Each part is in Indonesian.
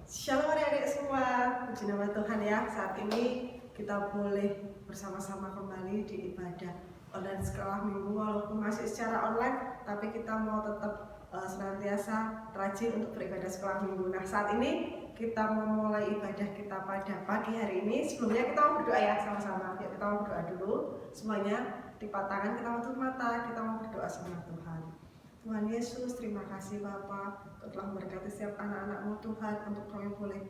Shalom adik-adik semua, puji nama Tuhan ya. Saat ini kita boleh bersama-sama kembali di ibadah online sekolah minggu. Walaupun masih secara online, tapi kita mau tetap senantiasa rajin untuk beribadah sekolah minggu. Nah, saat ini kita memulai ibadah kita pada pagi hari ini. Sebelumnya kita mau berdoa ya sama-sama. Yuk kita mau berdoa dulu. Semuanya lipat tangan, kita mau tutup mata, kita mau berdoa sama Tuhan. Tuhan Yesus, terima kasih Bapa, Kau telah memberkati setiap anak-anak-Mu Tuhan, untuk kami boleh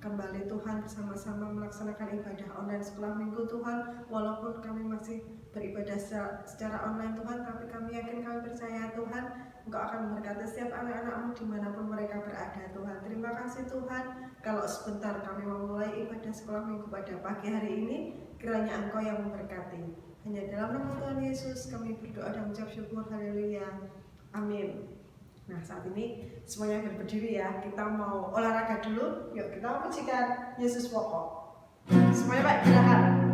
kembali Tuhan bersama-sama melaksanakan ibadah online sekolah minggu Tuhan. Walaupun kami masih beribadah secara online Tuhan, tapi kami yakin, kami percaya Tuhan, Engkau akan memberkati setiap anak-anak-Mu dimanapun mereka berada Tuhan. Terima kasih Tuhan, kalau sebentar kami memulai ibadah sekolah minggu pada pagi hari ini, kiranya Engkau yang memberkati. Hanya dalam nama Tuhan Yesus kami berdoa dan mengucap syukur, haleluya. Amin. Nah, saat ini semuanya berdiri ya. Kita mau olahraga dulu. Yuk kita memujikan Yesus pokok. Semuanya baik, silakan.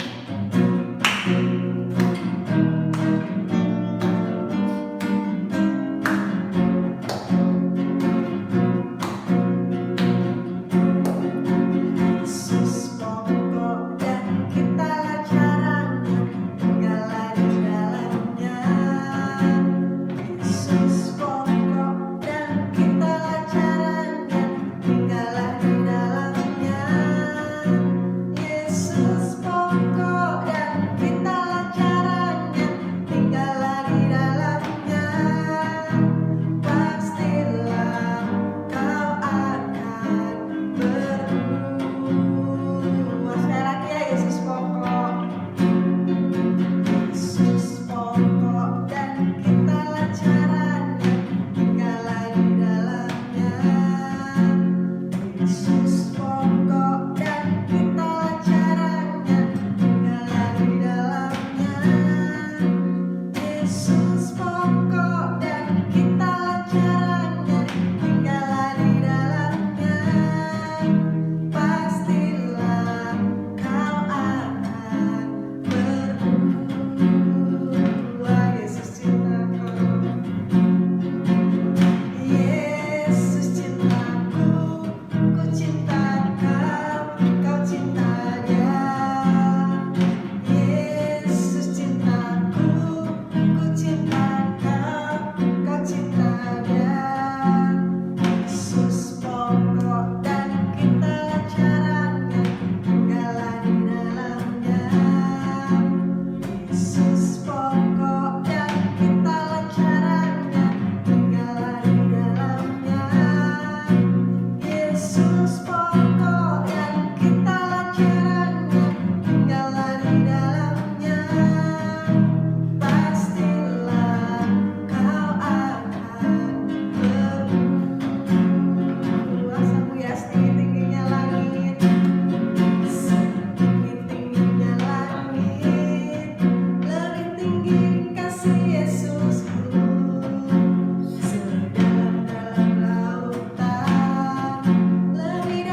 Lebih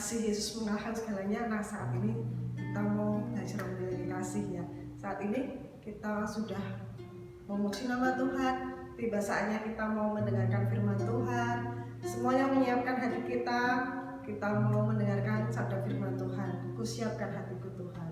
kasih, Yesus mengalahkan segalanya. Nah saat ini kita mau belajar memiliki kasih ya. Saat ini kita sudah memuji nama Tuhan, tiba saatnya kita mau mendengarkan firman Tuhan. Semuanya menyiapkan hati kita mau mendengarkan sabda firman Tuhan. Kusiapkan hatiku Tuhan.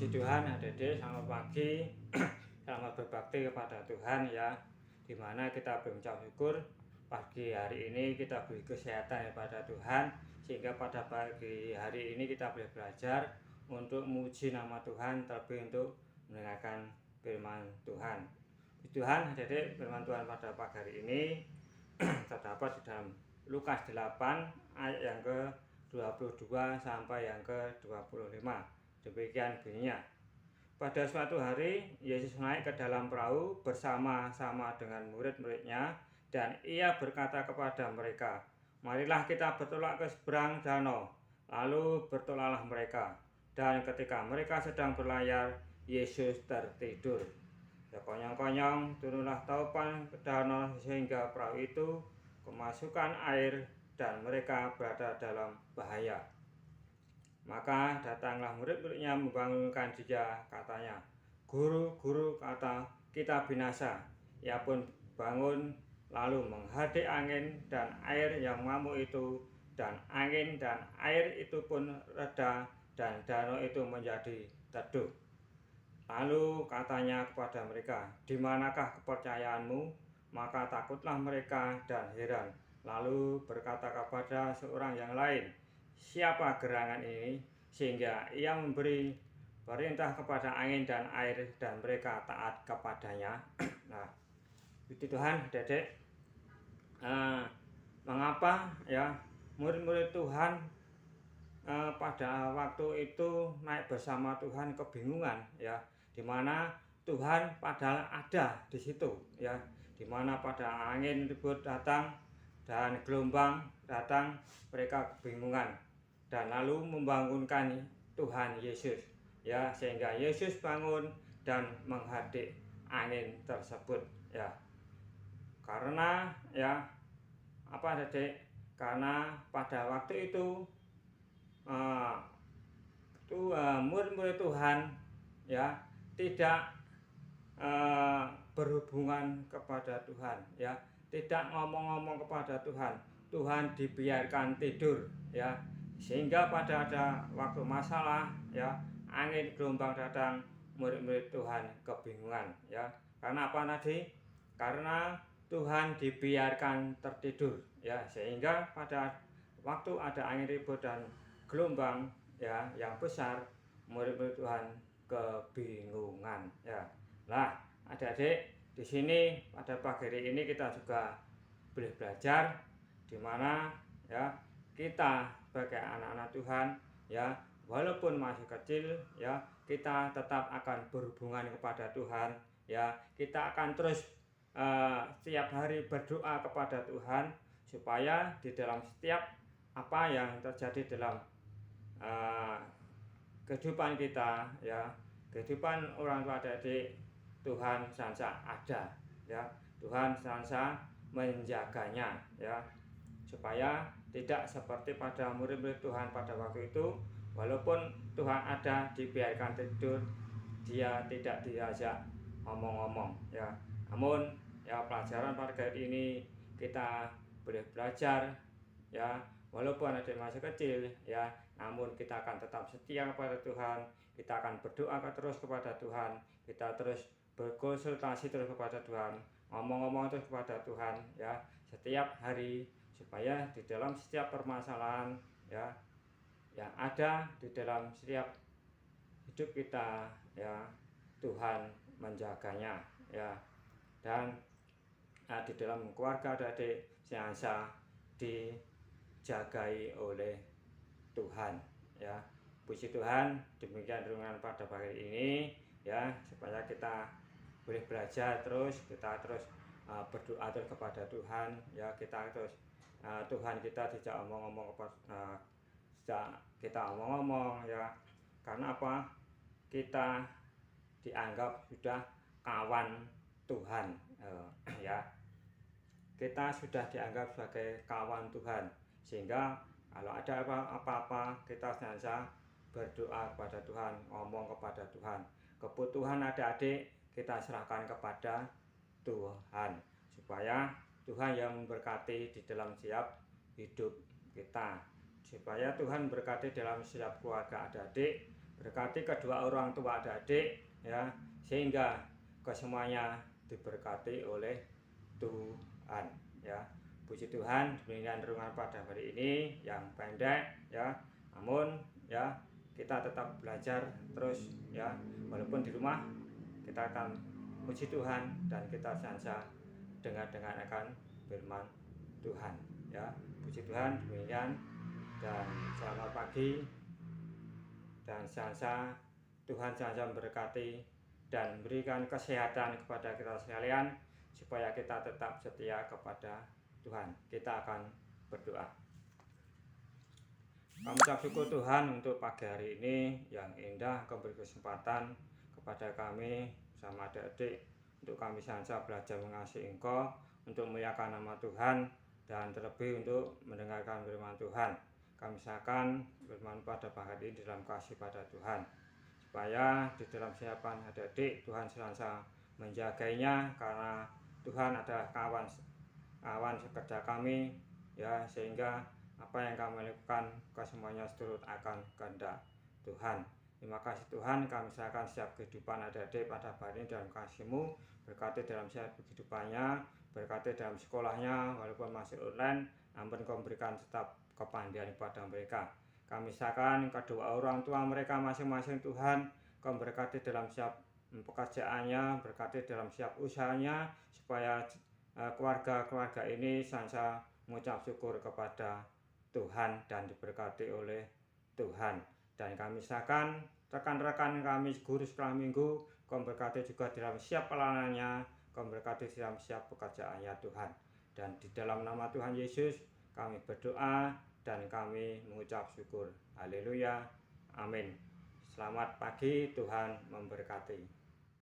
Puji Tuhan, adik-adik, selamat pagi. Selamat berbakti kepada Tuhan ya. Dimana kita berucap syukur pagi hari ini kita beri kesehatan kepada Tuhan, sehingga pada pagi hari ini kita boleh belajar untuk memuji nama Tuhan, terlebih untuk mendengarkan firman Tuhan. Puji Tuhan, adik-adik, firman Tuhan pada pagi hari ini terdapat di dalam Lukas 8 ayat yang ke-22 sampai yang ke-25. Demikian bunyinya. Pada suatu hari, Yesus naik ke dalam perahu bersama-sama dengan murid-muridnya, dan ia berkata kepada mereka, "Marilah kita bertolak ke seberang danau." Lalu bertolaklah mereka, dan ketika mereka sedang berlayar, Yesus tertidur. Konyong-konyong turunlah taupan ke danau sehingga perahu itu kemasukan air dan mereka berada dalam bahaya. Maka datanglah murid-muridnya membangunkan dia, katanya, "Guru, guru, kata kita binasa." Ia pun bangun lalu menghadap angin dan air yang mengamuk itu, dan angin dan air itu pun reda dan danau itu menjadi teduh. Lalu katanya kepada mereka, "Di manakah kepercayaanmu?" Maka takutlah mereka dan heran. Lalu berkata kepada seorang yang lain, "Siapa gerangan ini sehingga ia memberi perintah kepada angin dan air dan mereka taat kepadanya?" Nah, puji Tuhan, adik-adik, mengapa ya murid-murid Tuhan pada waktu itu naik bersama Tuhan kebingungan ya, dimana Tuhan padahal ada di situ ya, dimana pada angin ribut datang dan gelombang datang, mereka kebingungan dan lalu membangunkan Tuhan Yesus ya, sehingga Yesus bangun dan menghadap angin tersebut ya. Karena ya apa adik, karena pada waktu itu murid-murid Tuhan ya tidak berhubungan kepada Tuhan ya, tidak ngomong-ngomong kepada Tuhan. Tuhan dibiarkan tidur ya, sehingga pada ada waktu masalah ya, angin gelombang datang, murid-murid Tuhan kebingungan ya. Karena apa tadi? Karena Tuhan dibiarkan tertidur ya, sehingga pada waktu ada angin ribut dan gelombang ya yang besar, murid-murid Tuhan kebingungan ya. Nah, adik-adik, di sini pada pagi hari ini kita juga boleh belajar di mana ya kita sebagai anak-anak Tuhan ya, walaupun masih kecil ya, kita tetap akan berhubungan kepada Tuhan ya. Kita akan terus setiap hari berdoa kepada Tuhan supaya di dalam setiap apa yang terjadi dalam kehidupan kita ya, kehidupan orang tua adik-adik, Tuhan senantiasa ada ya, Tuhan senantiasa menjaganya ya, supaya tidak seperti pada murid-murid Tuhan pada waktu itu, walaupun Tuhan ada dibiarkan tidur, dia tidak diajak ngomong-ngomong ya. Namun ya pelajaran pada hari ini kita boleh belajar ya, walaupun ada masih kecil ya, namun kita akan tetap setia kepada Tuhan, kita akan berdoa terus kepada Tuhan, kita terus berkonsultasi terus kepada Tuhan, ngomong-ngomong terus kepada Tuhan ya, setiap hari, supaya di dalam setiap permasalahan ya yang ada di dalam setiap hidup kita ya, Tuhan menjaganya ya. Dan di dalam keluarga adik senantiasa dijagai oleh Tuhan ya. Puji Tuhan, demikian renungan pada pagi ini ya, supaya kita boleh belajar terus, kita terus berdoa terus kepada Tuhan ya, kita terus Tuhan kita tidak omong-omong kepada kita omong-omong ya. Karena apa? Kita dianggap sudah kawan Tuhan ya, kita sudah dianggap sebagai kawan Tuhan, sehingga kalau ada apa-apa kita senantiasa berdoa kepada Tuhan, ngomong kepada Tuhan. Kebutuhan adik-adik kita serahkan kepada Tuhan, supaya Tuhan yang memberkati di dalam setiap hidup kita, supaya Tuhan berkati dalam setiap keluarga adik-adik, berkati kedua orang tua adik ya, sehingga kesemuanya diberkati oleh Tuhan ya. Puji Tuhan, demikian renungan pada hari ini yang pendek ya, namun ya kita tetap belajar terus ya, walaupun di rumah kita akan puji Tuhan dan kita senantiasa dengar akan firman Tuhan ya. Puji Tuhan, demikian, dan selamat pagi, dan senantiasa Tuhan senantiasa memberkati dan memberikan kesehatan kepada kita sekalian supaya kita tetap setia kepada Tuhan. Kita akan berdoa. Kami ucap syukur Tuhan untuk pagi hari ini yang indah, Kau beri kesempatan kepada kami bersama adik-adik untuk kami senantiasa belajar mengasihi Engkau, untuk memuliakan nama Tuhan, dan terlebih untuk mendengarkan firman Tuhan. Kami serahkan firman pada pagi ini dalam kasih pada Tuhan, supaya di dalam siapan adik-adik Tuhan senantiasa menjagainya, karena Tuhan adalah kawan sekerja kami ya, sehingga apa yang kami lakukan kesemuanya seturut akan kehendak Tuhan. Terima kasih Tuhan, kami serahkan setiap kehidupan adik-adik pada hari ini dalam kasih-Mu. Berkati dalam setiap kehidupannya, berkati dalam sekolahnya walaupun masih online, namun Kau memberikan tetap kepandaian kepada mereka. Kami serahkan kedua orang tua mereka masing-masing Tuhan, Kau berkati dalam setiap pekerjaannya, berkati dalam setiap usahanya, supaya keluarga-keluarga ini senantiasa mengucap syukur kepada Tuhan dan diberkati oleh Tuhan. Dan kami serahkan rekan-rekan kami guru sekolah minggu, Kau berkati juga dalam siap pelanannya, Kau berkati dalam siap pekerjaannya Tuhan. Dan di dalam nama Tuhan Yesus kami berdoa dan kami mengucap syukur. Haleluya, amin. Selamat pagi, Tuhan memberkati.